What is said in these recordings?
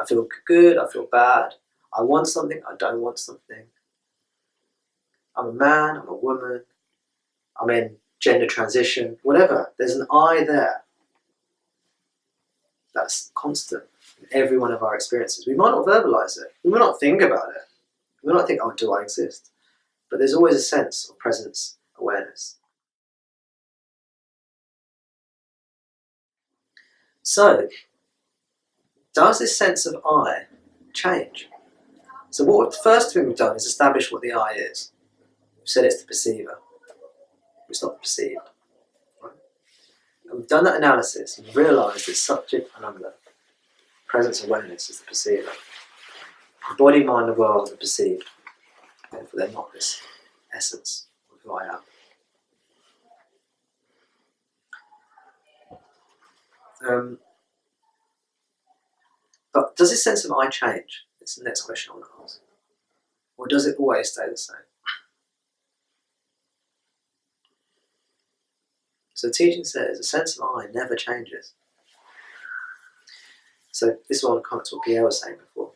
I feel good, I feel bad. I want something, I don't want something. I'm a man, I'm a woman. I'm in gender transition, whatever. There's an I there. That's constant in every one of our experiences. We might not verbalize it. We might not think about it. We might not think, oh, do I exist? But there's always a sense of presence awareness. So, does this sense of I change? So the first thing we've done is establish what the I is. We've said it's the perceiver. It's not perceived. Right? And we've done that analysis and realised it's subject and under. Presence awareness is the perceiver. The body, mind, and world are perceived. Therefore, they're not this essence of who I am. But does this sense of I change? It's the next question I want to ask. Or does it always stay the same? So the teaching says a sense of I never changes. So this is one of the comments what Pierre was saying before.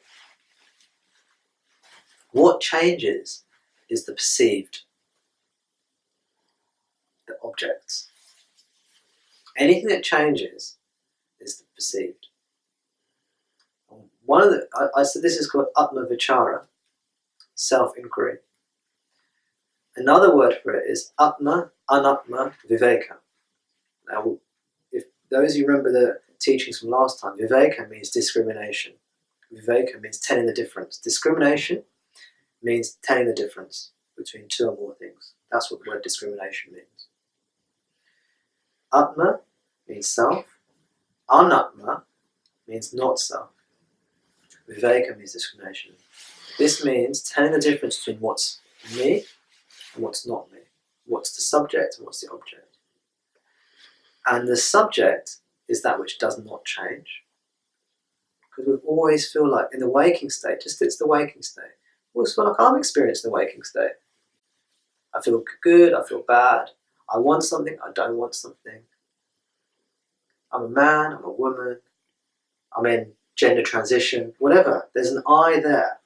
What changes is the perceived, the objects. Anything that changes is the perceived. One of the, I said this is called Atma Vichara, self-inquiry. Another word for it is Atma, Anatma, Viveka. Now, if those of you remember the teachings from last time, Viveka means discrimination. Viveka means telling the difference. Discrimination means telling the difference between two or more things. That's what the word discrimination means. Atma means self. Anatma means not self. Viveka means discrimination. This means telling the difference between what's me and what's not me. What's the subject and what's the object. And the subject is that which does not change. Because we always feel like in the waking state, just it's the waking state, we always feel like I'm experiencing the waking state. I feel good, I feel bad. I want something, I don't want something. I'm a man, I'm a woman. I'm in gender transition, whatever. There's an I there.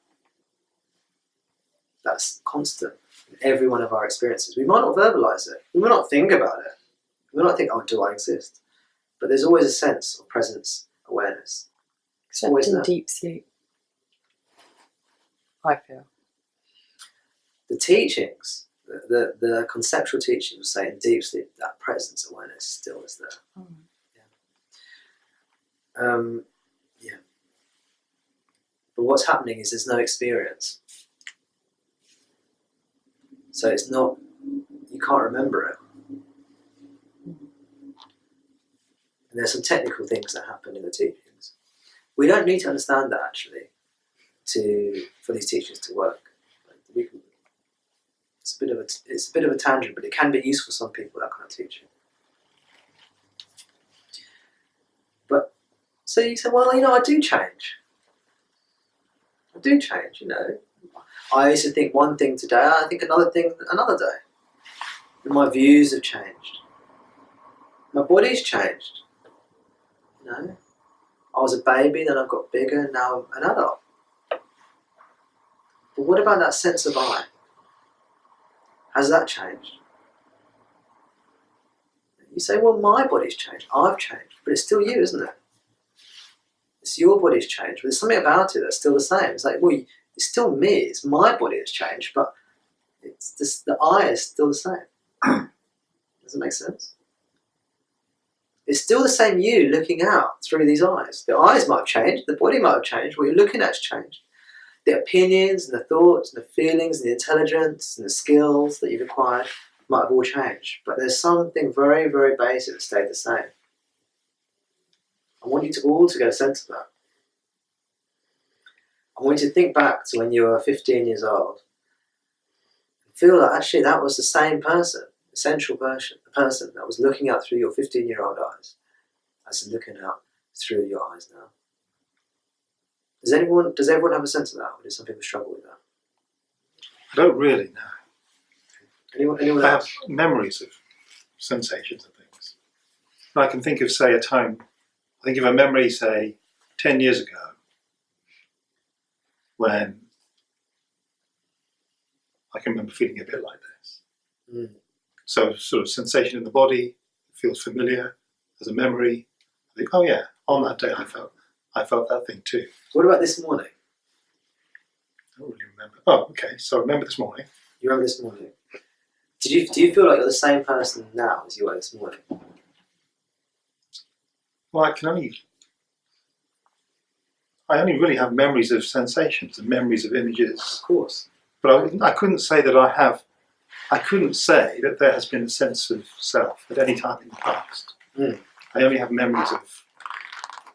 That's constant in every one of our experiences. We might not verbalize it. We might not think about it. We might not think, oh, do I exist? But there's always a sense of presence awareness. It's always in there. Deep sleep, I feel. The teachings, the conceptual teachings will say in deep sleep that presence awareness still is there. Oh. Yeah. But what's happening is there's no experience. So it's not, you can't remember it. And there's some technical things that happen in the teachings. We don't need to understand that actually for these teachings to work. It's a bit of a tangent, but it can be useful for some people, that kind of teaching. But so you say, well, I do change. I do change, I used to think one thing today, I think another thing another day. And my views have changed. My body's changed. I was a baby, then I got bigger, and now I'm an adult. But what about that sense of I? Has that changed? You say, well, my body's changed, I've changed, but it's still you, isn't it? It's your body's changed, but there's something about it that's still the same. It's like, well, it's still me, it's my body that's changed, but it's just, the I is still the same. Does it make sense? It's still the same you looking out through these eyes. The eyes might have changed, the body might have changed, what you're looking at has changed. The opinions and the thoughts and the feelings and the intelligence and the skills that you've acquired might have all changed. But there's something very, very basic that stayed the same. I want you to all to get a sense of that. I want you to think back to when you were 15 years old and feel that actually that was the same person, essential person, the person that was looking out through your 15-year-old eyes as looking out through your eyes now. Does everyone have a sense of that, or do some people struggle with that? I don't really know. Anyone I have else? memories of sensations and things. I can think of, say, a time, I think of a memory, say, 10 years ago, when I can remember feeling a bit like this. Mm. So sort of sensation in the body feels familiar as a memory. I think, oh yeah, on that day I felt that thing too. What about this morning? I don't really remember. Oh, okay. So I remember this morning. You remember this morning? Do you feel like you're the same person now as you were this morning? Well, I only really have memories of sensations and memories of images. Of course. But I couldn't say that I couldn't say that there has been a sense of self at any time in the past. Mm. I only have memories of.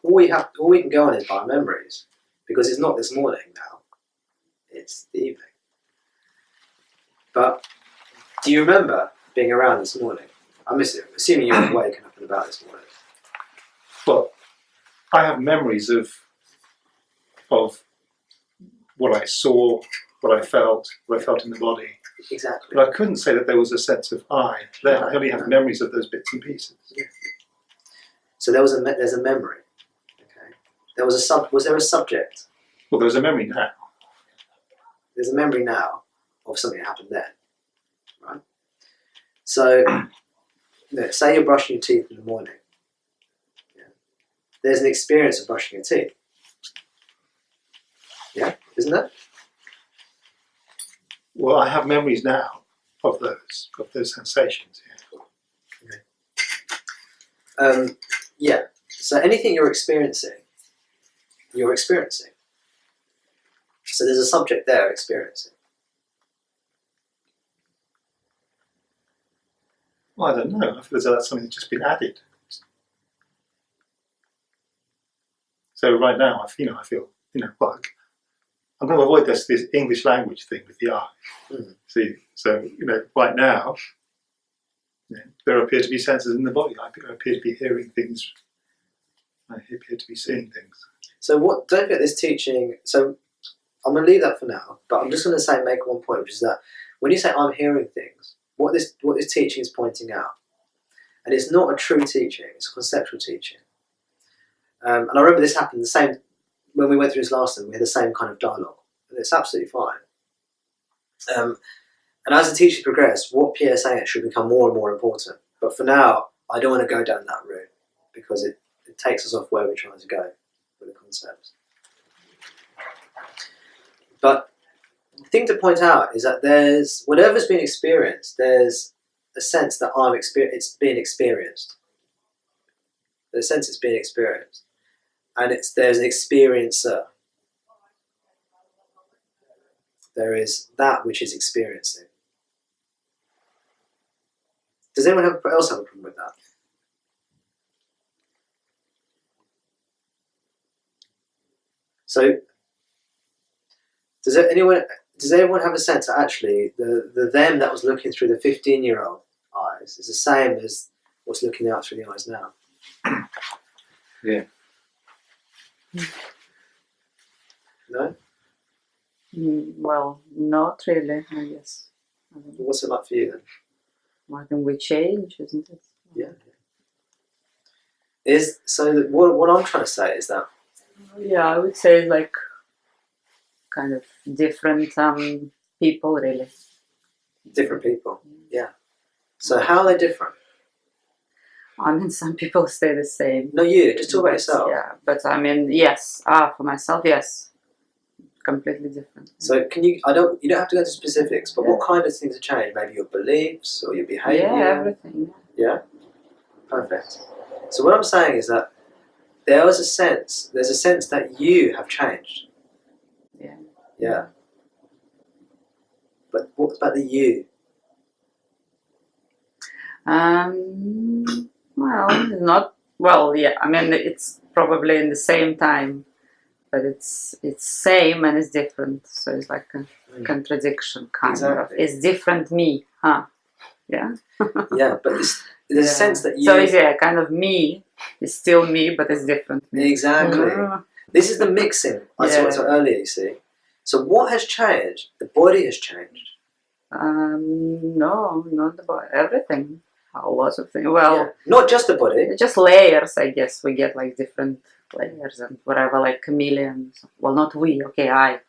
All we can go on is by memories, because it's not this morning now. It's the evening. But do you remember being around this morning? I'm assuming you were awake and up and about this morning. Well, I have memories of what I saw, what I felt in the body. Exactly. But I couldn't say that there was a sense of I there. I only have memories of those bits and pieces. Yeah. So there's a memory. Okay. Was there a subject? Well, there's a memory now. There's a memory now of something that happened then, right? So, say you're brushing your teeth in the morning. Yeah. There's an experience of brushing your teeth. Yeah, isn't there? Well, I have memories now of those sensations. Yeah. Okay. Yeah. So anything you're experiencing. So there's a subject there experiencing. Well, I don't know. I feel as though that's something that's just been added. So right now, I feel, well, I'm going to avoid this English language thing with the I. Mm. See, so right now, there appear to be senses in the body. I appear to be hearing things. I appear to be seeing things. So don't get this teaching. So I'm going to leave that for now, but I'm just going to make one point, which is that when you say I'm hearing things, what this teaching is pointing out, and it's not a true teaching, it's a conceptual teaching. And I remember this happened the same when we went through this last time. We had the same kind of dialogue, and it's absolutely fine. And as the teaching progressed, what Pierre is saying should become more and more important. But for now, I don't want to go down that route because it takes us off where we're trying to go with the concepts. But the thing to point out is that there's whatever's been experienced, there's a sense that it's being experienced. There's a sense it's being experienced, and there's an experiencer. There is that which is experiencing. Does anyone else have a problem with that? So, does everyone have a sense that actually the them that was looking through the 15-year-old eyes is the same as what's looking out through the eyes now? Yeah. No? Well, not really, I guess. What's it like for you then? I think we change, isn't it? Yeah. What I'm trying to say is that. Yeah, I would say like kind of different people, really. Different people. Yeah. So how are they different? I mean, some people stay the same. No, you. Just talk about yourself. Yeah, but I mean, yes. For myself, yes. Completely different. So you don't have to go into specifics, but what kind of things have changed? Maybe your beliefs or your behaviour? Yeah, everything. Yeah? Perfect. So what I'm saying is that there's a sense that you have changed. Yeah. Yeah. But what about the you? Yeah, I mean, it's probably in the same time, but it's same and it's different. So it's like a contradiction, kind of. It's different me, huh? Yeah. Yeah, but there's a sense that you. So yeah, kind of me is still me, but it's different me. Exactly. This is the mixing I talked about earlier. You see. So what has changed? The body has changed. No, not the body. Everything. A lot of things. Well, not just the body. Just layers, I guess. We get like different layers and whatever, like chameleons. Well, not we, okay, I.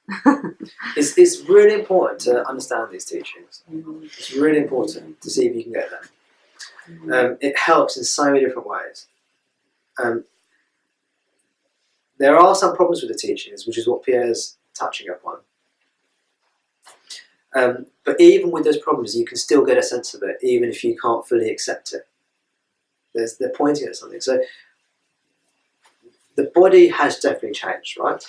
It's really important to understand these teachings. Mm. It's really important to see if you can get them. It helps in so many different ways. There are some problems with the teachings, which is what Pierre's touching upon. But even with those problems, you can still get a sense of it, even if you can't fully accept it. They're pointing at something. So the body has definitely changed, right?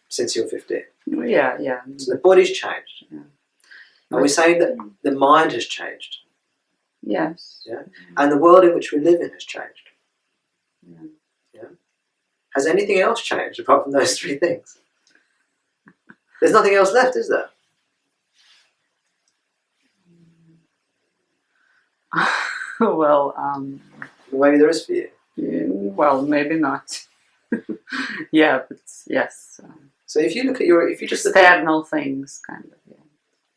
Since you're 15. Yeah, yeah. So the body's changed. Yeah. Are we saying that the mind has changed? Yes. Yeah. And the world in which we live in has changed. Yeah. Yeah. Has anything else changed apart from those three things? There's nothing else left, is there? Well, Maybe there is for you. well, maybe not. Yeah, but yes. So if you look at if you just look at External things, kind of.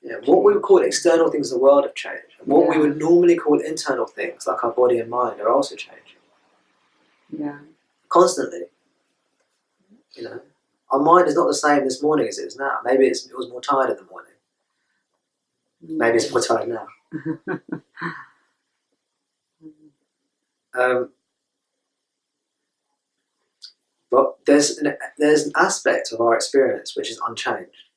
Yeah. what we would call external things in the world have changed. And what we Yeah. would normally call internal things, like our body and mind, are also changing. Yeah. Constantly. You know, our mind is not the same this morning as it is now. Maybe it was more tired in the morning. Maybe it's more tired now. But there's an aspect of our experience which is unchanged.